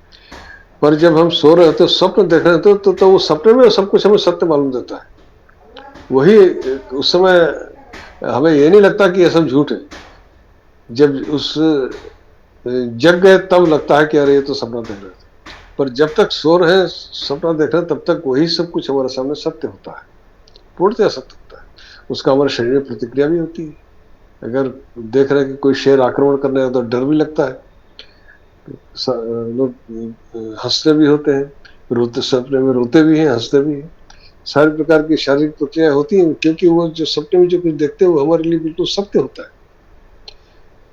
पर जब हम सो रहे होते, स्वप्न देख रहे होते, तो वो सपने में सब कुछ हमें सत्य मालूम देता है। वही उस समय हमें ये नहीं लगता कि ये सब झूठ है। जब उस जग गए तब लगता है कि अरे ये तो सपना देख रहे थे, पर जब तक सो रहे सपना देख रहे तब तक वही सब कुछ हमारे सामने सत्य होता है, पूर्णतः सत्य होता है। उसका हमारे शरीर में प्रतिक्रिया भी होती है। अगर देख रहे हैं कि कोई शेर आक्रमण करने तो डर भी लगता है, लोग हंसते भी होते हैं, रोते, सपने में रोते भी हैं, हंसते भी हैं। सारी प्रकार की शारीरिक प्रक्रिया होती हैं, क्योंकि वो जो सपने में जो कुछ देखते हैं वो हमारे लिए बिल्कुल सत्य होता है।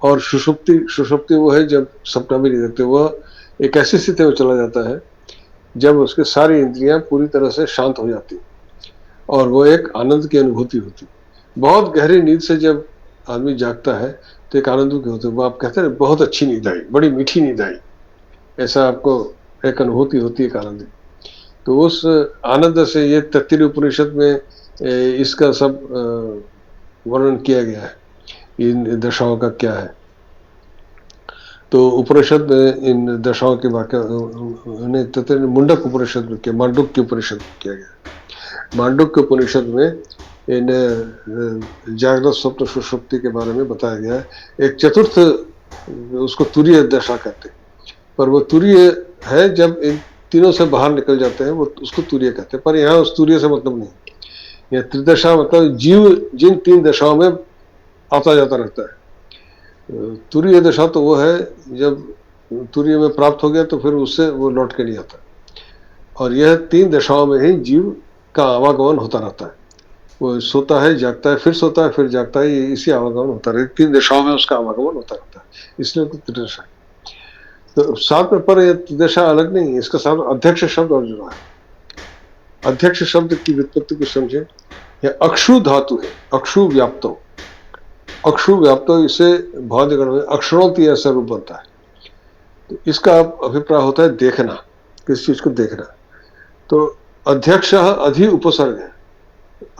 और सुषुप्ति वो है जब सपना भी नहीं देखते, वह एक ऐसी स्थिति में चला जाता है जब उसके सारी इंद्रियां पूरी तरह से शांत हो जाती और वो एक आनंद की अनुभूति होती। बहुत गहरी नींद से जब आदमी जागता है तो एक आनंद की होती है, वो आप कहते हैं बहुत अच्छी नींद आई, बड़ी मीठी नींद आई, ऐसा आपको एक अनुभूति होती है, एक आनंद। तो उस आनंद से ये तैत्तिरीय उपनिषद में इसका सब वर्णन किया गया है, इन दशाओं का क्या है। तो उपनिषद में इन दशाओं के वाक्य मुंडक उपनिषद में किया, मांडुक्य उपनिषद में किया गया। मांडुक्य उपनिषद में इन जागृत स्वप्न सुषुप्ति के बारे में बताया गया है। एक चतुर्थ, उसको तुरीय दशा कहते हैं, पर वो तुरीय है जब इन तीनों से बाहर निकल जाते हैं, वो उसको तुरीय कहते हैं। पर यहाँ उस तुरीय से मतलब नहीं, यह त्रिदशा मतलब जीव जिन तीन दशाओं में आता जाता रहता है। तुरीय दशा तो वो है जब तुरीय में प्राप्त हो गया तो फिर उससे वो लौट के नहीं आता, और यह तीन दशाओं में ही जीव का आवागमन होता रहता है। वो सोता है, जागता है, फिर सोता है, फिर जागता है, इसी आवागमन होता रहता है। तीन दशाओं में उसका आवागमन होता रहता है, इसलिए त्रिदशा है। तो साथ में पर त्रिदशा अलग नहीं है, इसका साथ अध्यक्ष शब्द और जुड़ा है। अध्यक्ष शब्द की व्युत्पत्ति को समझे, यह अक्षु धातु है, अक्षु व्याप्तो, अक्षु व्याप्तो, इसे भौतिकगण में अक्षरोंति ऐसा रूप बनता है। तो इसका अभिप्राय होता है देखना, किस चीज को देखना। तो अध्यक्ष अधि उपसर्ग है।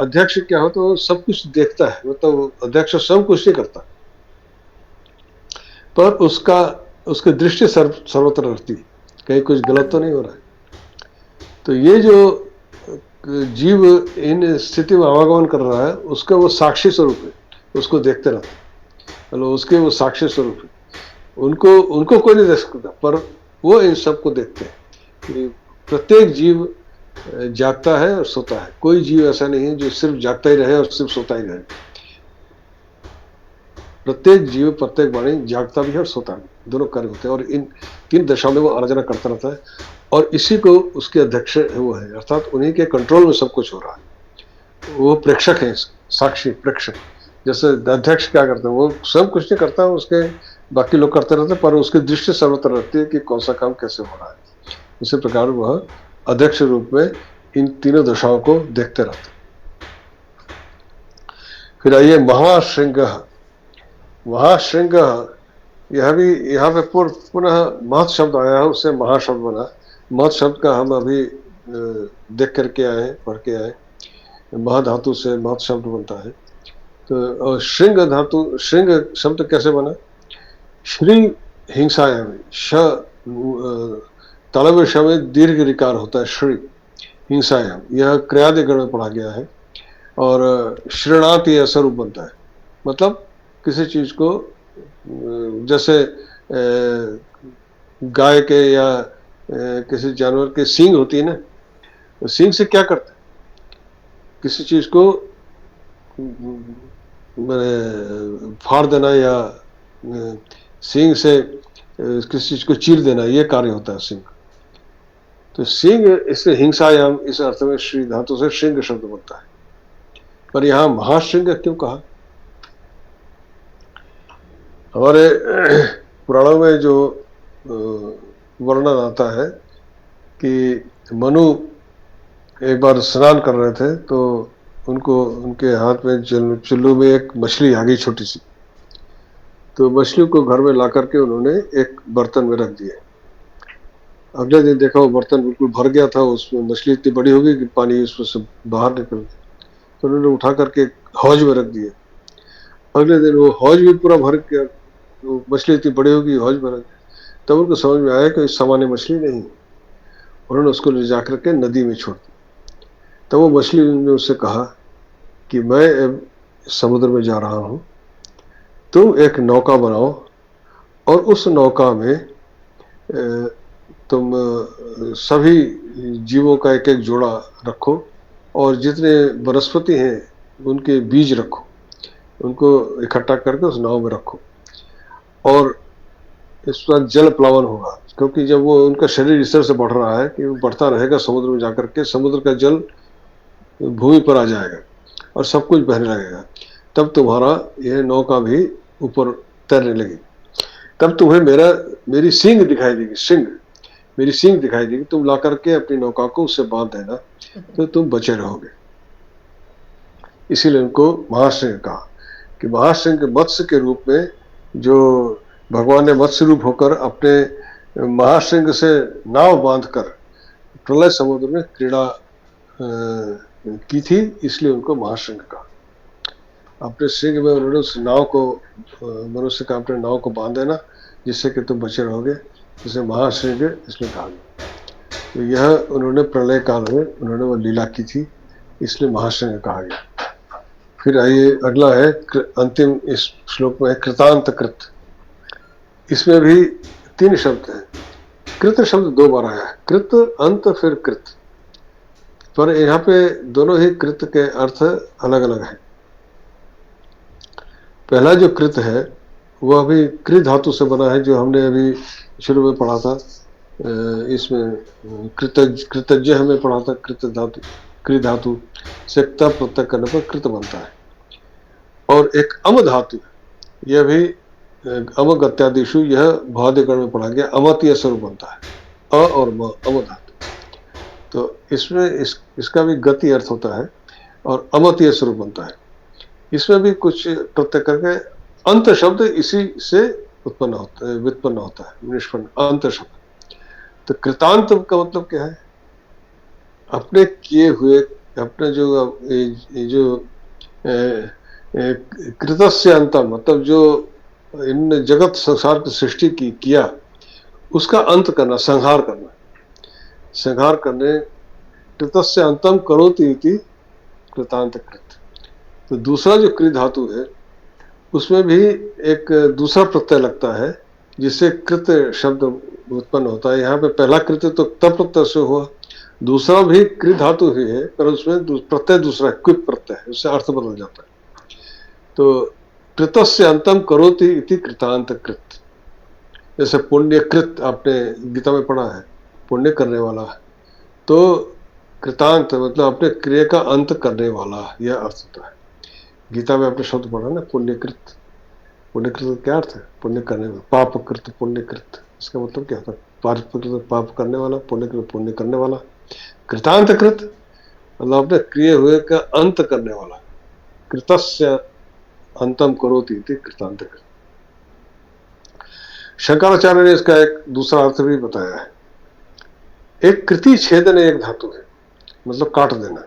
अध्यक्ष क्या हो, तो सब कुछ देखता है, मतलब अध्यक्ष सब कुछ नहीं करता, पर उसकी दृष्टि सर्वत्र रहती, कहीं कुछ गलत तो नहीं हो रहा है। तो ये जो जीव इन स्थिति में आवागमन कर रहा है, उसका वो साक्षी स्वरूप है, उसको देखते रहते, मतलब उसके वो साक्षी स्वरूप है। उनको कोई नहीं देख सकता, पर वो इन सबको देखते हैं। प्रत्येक जीव जागता है और सोता है, कोई जीव ऐसा नहीं है जो सिर्फ जागता ही रहे और सिर्फ सोता ही रहे। प्रत्येक जीव, प्रत्येक वाणी जागता भी है और सोता भी, दोनों कार्य होते हैं, और इन तीन दशाओं में वो आराधना करता रहता है, और इसी को उसके अध्यक्ष वो है, अर्थात उन्हीं के कंट्रोल में सब कुछ हो रहा है। वो प्रेक्षक है, साक्षी प्रेक्षक। जैसे अध्यक्ष क्या करते हैं, वो सब कुछ नहीं करता, उसके बाकी लोग करते रहते हैं, पर उसकी दृष्टि सर्वत्र रहती है कि कौन सा काम कैसे हो रहा है। इसी प्रकार वह अध्यक्ष रूप में इन तीनों दशाओं को देखते रहते। फिर आइए महाशृंग। महाशृंग, यह भी यहाँ पे पुनः महत् शब्द आया है, उससे महाशब्द बना। महत् शब्द का हम अभी देख करके आए, पढ़ के आए। महाधातु से महत् शब्द बनता है। तो श्रृंग धातु, श्रृंग शब्द कैसे बना? श्री हिंसायाम, तालव्य में दीर्घ रिकार होता है, श्री हिंसायाम, यह क्रियादि गण में पढ़ा गया है। और श्रृणाति ऐसा रूप बनता है, मतलब किसी चीज को जैसे गाय के या किसी जानवर के सींग होती है ना, तो सींग से क्या करते हैं, किसी चीज को फाड़ देना या सींग से किसी चीज को चीर देना, ये कार्य होता है सींग। तो सिंह, इससे हिंसायाम इस अर्थ में श्री धातु से सिंह शब्द बनता है, पर यहां महासिंह क्यों कहा? हमारे पुराणों में जो वर्णन आता है कि मनु एक बार स्नान कर रहे थे, तो उनको उनके हाथ में चुल्लू में एक मछली आ गई छोटी सी, तो मछली को घर में ला करके उन्होंने एक बर्तन में रख दिया। अगले दिन देखा वो बर्तन बिल्कुल भर गया था, उसमें मछली इतनी बड़ी हो गई कि पानी उसमें से बाहर निकल गया, तो उन्होंने उठा करके हौज में रख दिया। अगले दिन वो हौज भी पूरा भर गया, तो मछली इतनी बड़ी होगी, हौज में रख दिया। तब उनको समझ में आया कि सामान्य मछली नहीं, उन्होंने उसको ले जा करके नदी में छोड़ दी। तब वो मछली ने उससे कहा कि मैं अब समुद्र में जा रहा हूँ, तुम एक नौका बनाओ और उस नौका में तुम सभी जीवों का एक एक जोड़ा रखो और जितने वनस्पति हैं उनके बीज रखो, उनको इकट्ठा करके उस नाव में रखो, और इस पर जल प्लावन होगा, क्योंकि जब वो उनका शरीर इस तरह से बढ़ रहा है कि वो बढ़ता रहेगा समुद्र में जाकर के, समुद्र का जल भूमि पर आ जाएगा और सब कुछ बहने लगेगा, तब तुम्हारा यह नौका भी ऊपर तैरने लगेगी। तब तुम्हें मेरी सींग दिखाई देगी, मेरी सींग दिखाई देगी, तुम ला करके अपनी नौका को उससे बांध देना, तो तुम बचे रहोगे। इसीलिए उनको महासिंह कहा कि महासिंह मत्स्य के रूप में जो भगवान ने मत्स्य रूप होकर अपने महासिंह से नाव बांधकर प्रलय समुद्र में क्रीड़ा की थी, इसलिए उनको महासिंह कहा। अपने सिंह में उन्होंने उस नाव को, मनुष्य का अपने नाव को बांध देना जिससे कि तुम बचे रहोगे, जिसे महासिंह इसलिए कहा गया। तो यह उन्होंने प्रलय काल में उन्होंने वो लीला की थी, इसलिए महासिंह कहा गया। फिर आइए अगला है अंतिम इस श्लोक में है कृतांत कृत। इसमें भी 3 शब्द हैं। कृत शब्द 2 बार आया है, कृत अंत फिर कृत, पर यहाँ पे दोनों ही कृत के अर्थ अलग अलग हैं। पहला जो कृत है वह अभी कृ धातु से बना है, जो हमने अभी शुरू में पढ़ा था, इसमें कृतज्ञ हमें पढ़ा था, कृत धातु कृ धातु से त प्रत्यय करने पर कृत बनता है। और एक अम धातु, यह भी अम गत्यादिशु, यह भवादिगण में पढ़ा गया, अमतीय स्वरूप बनता है, अ और म, अम धातु। तो इसमें इसका भी गति अर्थ होता है और अमतीय स्वरूप बनता है। इसमें भी कुछ प्रत्यय करके अंत शब्द इसी से व्युत्पन्न होता है, निष्पन्न अंत शब्द। तो कृतांत का मतलब क्या है? अपने किए हुए, अपने जो कृतस्य अंतम, मतलब जो इन जगत संसार की सृष्टि किया उसका अंत करना, संहार करना, संहार करने, कृतस्य अंतम करोति इति कृतांत कृत। तो दूसरा जो कृ धातु है उसमें भी एक दूसरा प्रत्यय लगता है जिससे कृत शब्द उत्पन्न होता है। यहाँ पे पहला कृत तो तब प्रत्यय से हुआ, दूसरा भी कृ धातु ही है पर उसमें प्रत्यय दूसरा क्विप प्रत्यय है, उससे अर्थ बदल जाता है। तो कृतस्य अंतम करोति इति कृतांत कृत। जैसे पुण्यकृत आपने गीता में पढ़ा है, पुण्य करने वाला, तो कृतांत मतलब अपने क्रिया का अंत करने वाला, यह अर्थ होता है। गीता में आपने शब्द पढ़ा ना, पुण्यकृत। पुण्यकृत क्या अर्थ है? पुण्य करने वाला। पापकृत पुण्यकृत, इसका मतलब क्या होता है? पाप करने वाला, पुण्यकृत पुण्य करने वाला। कृतांत कृत मतलब अपने क्रिय हुए का अंत करने वाला। कृतस्य अंतम करोति इति कृतांत कृत। शंकराचार्य ने इसका एक दूसरा अर्थ भी बताया है। एक कृति छेदन एक धातु है, मतलब काट देना,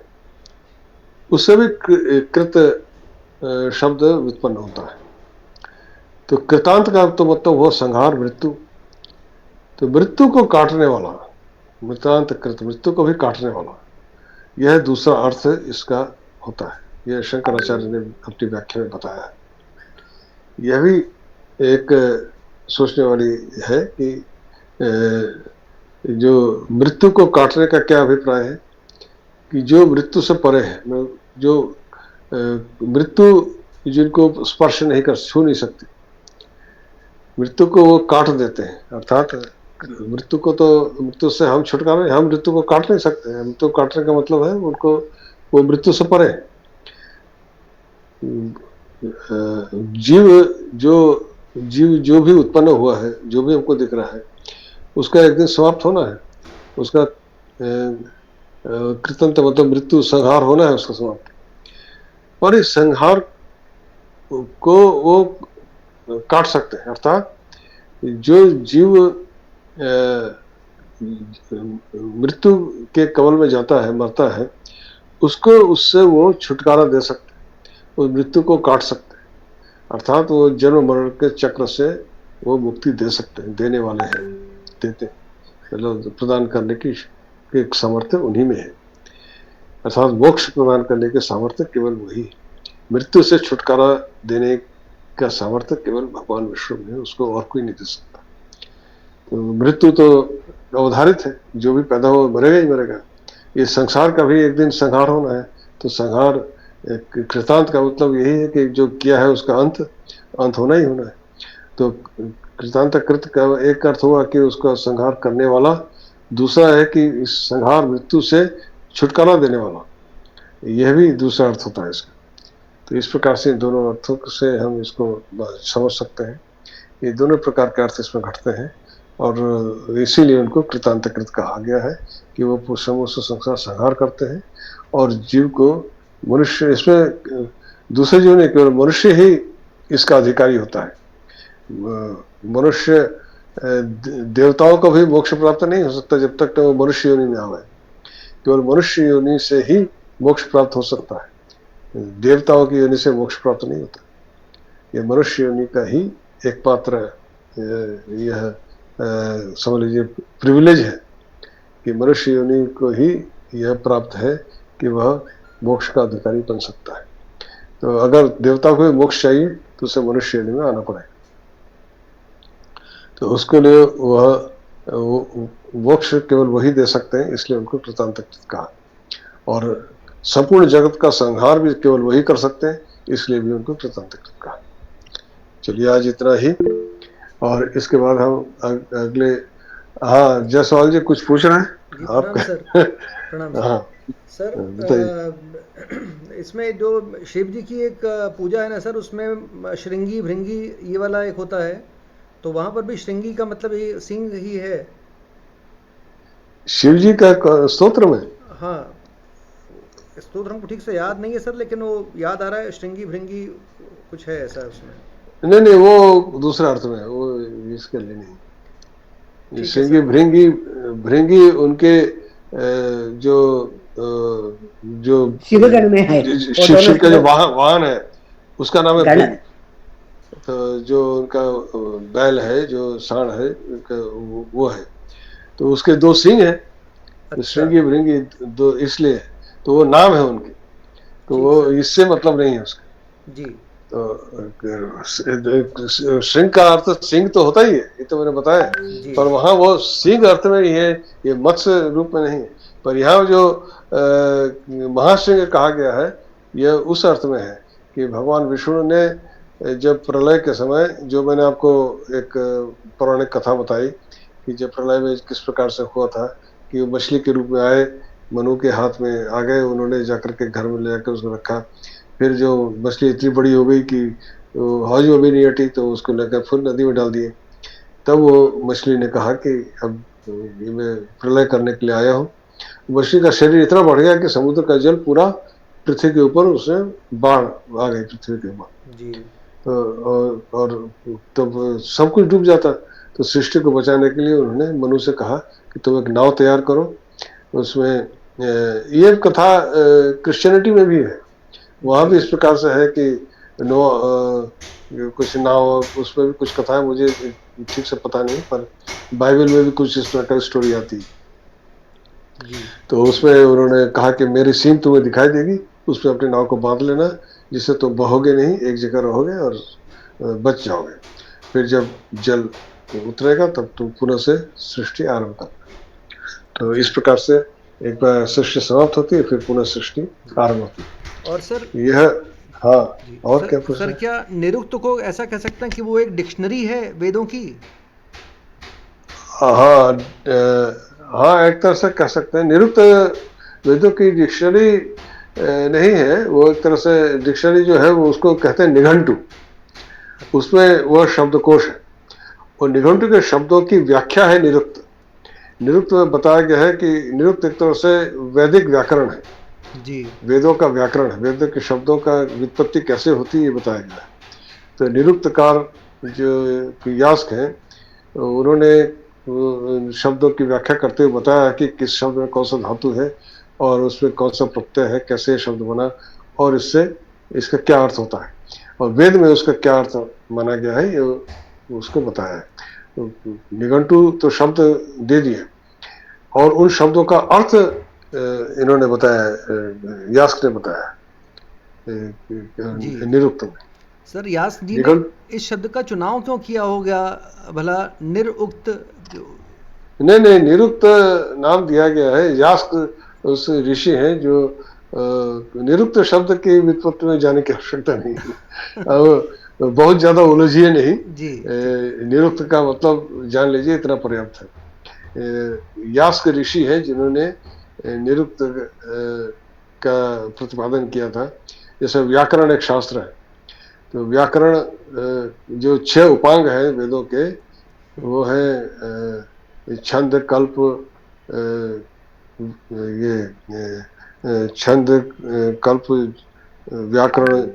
उससे भी कृत शब्द व्युत्पन्न होता है। तो कृतांत का तो मतलब वो संहार, मृत्यु, तो मृत्यु को काटने वाला, मृतांत कृत, मृत्यु को भी काटने वाला, यह दूसरा अर्थ इसका होता है। यह शंकराचार्य ने अपनी व्याख्या में बताया है। यह भी एक सोचने वाली है कि जो मृत्यु को काटने का क्या अभिप्राय है, कि जो मृत्यु से परे है, जो मृत्यु जिनको स्पर्श नहीं कर, छू नहीं सकते, मृत्यु को वो काट देते हैं। अर्थात मृत्यु को तो, मृत्यु से हम छुटकारा, हम मृत्यु को काट नहीं सकते। मृत्यु काटने का मतलब है उनको, वो मृत्यु से परे है। जीव जो भी उत्पन्न हुआ है, जो भी हमको दिख रहा है, उसका एक दिन समाप्त होना है। उसका कृतंत मतलब मृत्यु, संहार होना है उसका समाप्त। और इस संहार को वो काट सकते हैं। अर्थात जो जीव मृत्यु के कवल में जाता है, मरता है, उसको, उससे वो छुटकारा दे सकते हैं, उस मृत्यु को काट सकते हैं। अर्थात वो जन्म मरण के चक्र से वो मुक्ति दे सकते हैं, देने वाले हैं, देते, मतलब प्रदान करने की एक सामर्थ्य उन्हीं में है। अर्थात मोक्ष प्रदान करने के सामर्थ्य केवल वही, मृत्यु से छुटकारा देने का सामर्थ्य केवल भगवान विष्णु में है, उसको और कोई नहीं दे सकता। तो मृत्यु तो अवधारित है, जो भी पैदा हो मरेगा ही मरेगा। ये संसार का भी एक दिन संहार होना है। तो संहार, कृतांत का मतलब यही है कि जो किया है उसका अंत होना ही होना है। तो कृतांत कृत का एक अर्थ हुआ कि उसका संहार करने वाला, दूसरा है कि इस संहार मृत्यु से छुटकारा देने वाला, यह भी दूसरा अर्थ होता है इसका। तो इस प्रकार से दोनों अर्थों से हम इसको समझ सकते हैं। ये दोनों प्रकार के अर्थ इसमें घटते हैं, और इसीलिए उनको कृतांत कृत कहा गया है कि वो समस्त संसार संहार करते हैं और जीव को, मनुष्य, इसमें दूसरे जीव नहीं, केवल मनुष्य ही इसका अधिकारी होता है। मनुष्य, देवताओं को भी मोक्ष प्राप्त नहीं हो सकता जब तक वो मनुष्य योनि में आवे। केवल मनुष्य योनि से ही मोक्ष प्राप्त हो सकता है, देवताओं की योनि से मोक्ष प्राप्त नहीं होता। ये मनुष्य योनि का ही एक पात्र, यह समझ लीजिए प्रिविलेज है कि मनुष्य योनि को ही यह प्राप्त है कि वह मोक्ष का अधिकारी बन सकता है। तो अगर देवता को मोक्ष चाहिए तो उसे मनुष्य योनि में आना पड़ेगा। तो उसके लिए वह मोक्ष केवल वही दे सकते हैं, इसलिए उनको कृतांत कृत कहा। और संपूर्ण जगत का संहार भी केवल वही कर सकते हैं, इसलिए भी उनको कृतांत कृत कहा। चलिए आज इतना ही, और इसके बाद हम अगले, हाँ जायसवाल जी कुछ पूछ रहे हैं आप? प्रणाम सर। हाँ सर, इसमें जो शिव जी की एक पूजा है ना सर, उसमें श्रृंगी भृंगी ये वाला एक होता है, तो वहां पर भी श्रृंगी का मतलब ये सिंह ही है शिव जी का स्तोत्र में? हाँ, स्तोत्र हमको ठीक से याद नहीं है सर, लेकिन वो याद आ रहा है श्रृंगी भृंगी कुछ है ऐसा उसमें। नहीं, वो दूसरा अर्थ में, वो इसके लिए नहीं। श्रृंगी भृंगी उनके जो शिवगण में है, शिव का जो वाहन है उसका नाम है भृंगी। तो जो उनका बैल है, जो सांड है, वो है, तो उसके दो सिंह हैं। अच्छा। श्रृंगी भृंगी दो इसलिए, तो वो नाम है उनके, तो वो इससे मतलब नहीं है उसका जी। तो श्रृंग का अर्थ सिंह तो होता ही है, ये तो मैंने बताया, पर वहां वो सिंह अर्थ में ही है, ये मत्स्य रूप में नहीं है। पर यहाँ जो महासिंह कहा गया है, यह उस अर्थ में है कि भगवान विष्णु ने जब प्रलय के समय, जो मैंने आपको एक पौराणिक कथा बताई कि जब प्रलय में किस प्रकार से हुआ था कि वो मछली के रूप में आए, मनु के हाथ में आ गए, उन्होंने जाकर के घर में ले जाकर उसको रखा। फिर जो मछली इतनी बड़ी हो गई कि हौज में भी नहीं हटी, तो उसको लेकर फिर नदी में डाल दिए। तब वो मछली ने कहा कि अब ये मैं प्रलय करने के लिए आया हूँ। मछली का शरीर इतना बढ़ गया कि समुद्र का जल पूरा पृथ्वी के ऊपर, उसमें बाढ़ आ गई पृथ्वी के ऊपर। तो और तब सब कुछ डूब जाता। तो सृष्टि को बचाने के लिए उन्होंने मनु से कहा कि तुम एक नाव तैयार करो। उसमें ये कथा क्रिश्चियनिटी में भी है, वहाँ भी इस प्रकार से है कि कुछ नाव, उसमें भी कुछ कथा है, मुझे ठीक से पता नहीं, पर बाइबल में भी कुछ इस प्रकार की स्टोरी आती है। तो उसमें उन्होंने कहा कि मेरी सीम तुम्हें दिखाई देगी, उसमें अपनी नाव को बांध लेना, जिससे तुम बहोगे नहीं, एक जगह रहोगे और बच जाओगे। फिर जब जल उतरेगा तब तुम पुनः से सृष्टि आरंभ करना। तो इस प्रकार से एक बार सृष्टि समाप्त होती है, फिर पुनः सृष्टि आरंभ होती है। और सर यह हाँ, जी, और क्या पूछ सर रहे हैं? क्या निरुक्त को ऐसा कह सकते हैं कि वो एक डिक्शनरी है वेदों की? हाँ, हाँ, एक तरह से कह सकते हैं। निरुक्त वेदों की डिक्शनरी नहीं है, वो एक तरह से डिक्शनरी जो है वो उसको कहते हैं निघंटु। उसमें वह शब्दकोश है, और निघंटु के शब्दों की व्याख्या है निरुक्त। निरुक्त में बताया गया है कि निरुक्त एक तरह से वैदिक व्याकरण है, जी, वेदों का व्याकरण है, वेदों के शब्दों का व्युत्पत्ति कैसे होती है ये बताया गया है। तो निरुक्तकार जो यास्क हैं, उन्होंने शब्दों की व्याख्या करते हुए बताया कि किस शब्द में कौन सा धातु है और उसमें कौन सा प्रत्यय है, कैसे शब्द बना और इससे इसका क्या अर्थ होता है, और वेद में उसका क्या अर्थ माना गया है, ये उसको बताया है। तो निघंटु तो शब्द दे दिए, और उन शब्दों का अर्थ इन्होंने बताया, यास्क ने बताया जी। निरुक्त में। सर यास्क जी ने निघंट इस शब्द का चुनाव क्यों किया होगा भला? निरुक्त नहीं नहीं, निरुक्त नाम दिया गया है। यास्क उस ऋषि हैं जो निरुक्त शब्द की व्युत्पत्ति में जाने की आवश्यकता नहीं है। अब बहुत ज्यादा उलझिए नहीं, जी, निरुक्त का मतलब जान लीजिए, इतना पर्याप्त है। यास्क ऋषि हैं जिन्होंने निरुक्त का प्रतिपादन किया था। जैसे व्याकरण एक शास्त्र है, तो व्याकरण जो 6 उपांग है वेदों के, वो है छंद, कल्प, ये छंद, कल्प, व्याकरण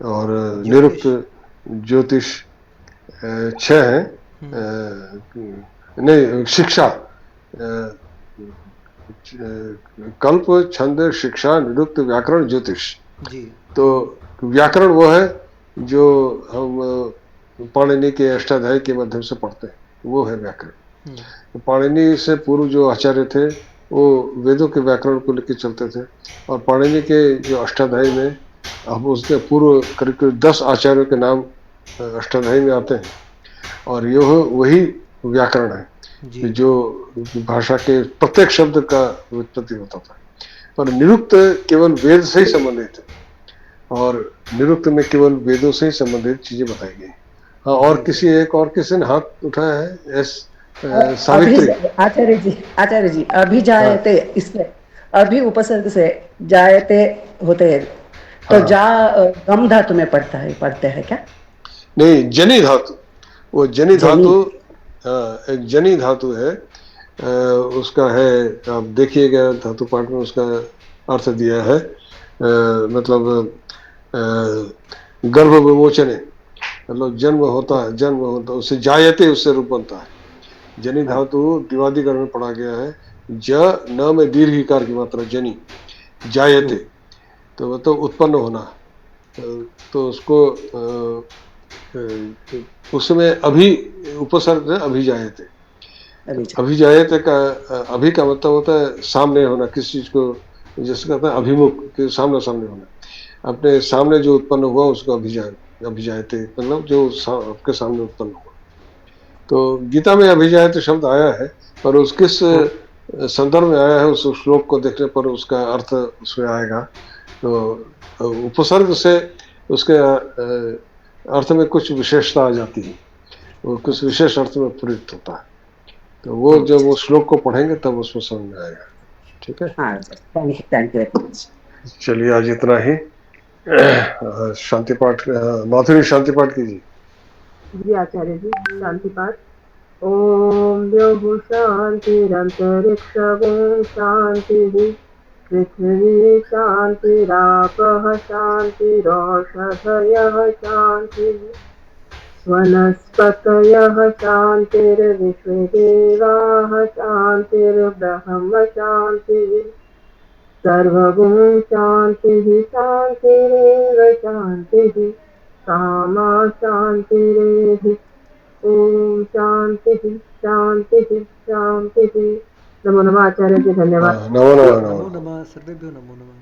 और निरुक्त, ज्योतिष, 6 हैं। नहीं, शिक्षा, कल्प, छंद, शिक्षा, निरुक्त, व्याकरण, ज्योतिष। जी, तो व्याकरण वो है जो हम पाणिनि के अष्टाध्यायी के माध्यम से पढ़ते हैं, वो है व्याकरण। तो पाणिनि से पूर्व जो आचार्य थे वो वेदों के व्याकरण को लेकर चलते थे, और पाणिनि के जो अष्टाध्यायी में हम उसके पूर्व करीब करीब 10 आचार्यों के नाम अष्टाध्यायी में आते हैं, और यह वही व्याकरण है जी, जो भाषा के प्रत्येक शब्द का व्युत्पत्ति होता था। और निरुक्त केवल वेद से ही संबंधित है, और निरुक्त में केवल वेदों से ही संबंधित चीजें बताई गई। हाँ, और किसी ने हाथ उठाया है, एस अभी सावित्री। आचार्य जी अभी हाँ जायते, इसमें अभी उपसर्ग से जायते होते हैं, तो हाँ, जा गम धातु में पढ़ते हैं क्या? नहीं, जनी धातु, वो जनी जनी। धातु, एक जनी धातु है, उसका है, आप देखिएगा धातु पाठ में उसका अर्थ दिया है, मतलब गर्भ विमोचने, मतलब जन्म होता है, उससे जायते, उससे रूप बनता है। जनी धातु दिवादिगण में पढ़ा गया है, ज न में दीर्घ इकार की मात्रा जनी, जायते, तो मतलब उत्पन्न होना। तो उसको उसमें अभी उपसर्ग है, अभिजायते। अभिजायते का अभी का मतलब होता है सामने होना, किसी चीज को, जैसे कहते हैं अभिमुख, के सामने सामने होना, अपने सामने जो उत्पन्न हुआ उसको अभिजायते, मतलब जो आपके सामने उत्पन्न हुआ। तो गीता में अभिजायते शब्द आया है, पर उस किस संदर्भ में आया है, उस श्लोक को देखने पर उसका अर्थ उसमें आएगा। तो उपसर्ग से उसके अर्थ में कुछ विशेषता आ जाती है, वो कुछ विशेष अर्थ में प्रयुक्त होता है। तो वो जब वो श्लोक को पढ़ेंगे तब उसमें समझ में आएगा। ठीक है, हाँ, थैंक यू। चलिए आज इतना ही। शांति पाठ, माधुरी शांति पाठ कीजिए। जी आचार्य जी, शांति पाठ। ओम द्यौः शान्तिरन्तरिक्षगुं शान्तिः, पृथिवी शान्तिरापः शान्तिरोषधयः शान्तिः, वनस्पतयः शान्तिर्विश्वे देवाः शान्तिर्ब्रह्म शान्तिः, सर्वगुण शान्तिः शान्तिरेव शान्तिः, कामा शान्तिरेहि। ओम शांतिः शांतिः शांतिः। नमो नमः आचार्य जी, धन्यवाद। नमो नमः, नमो नमः, सर्वेभ्यो नमो नमः।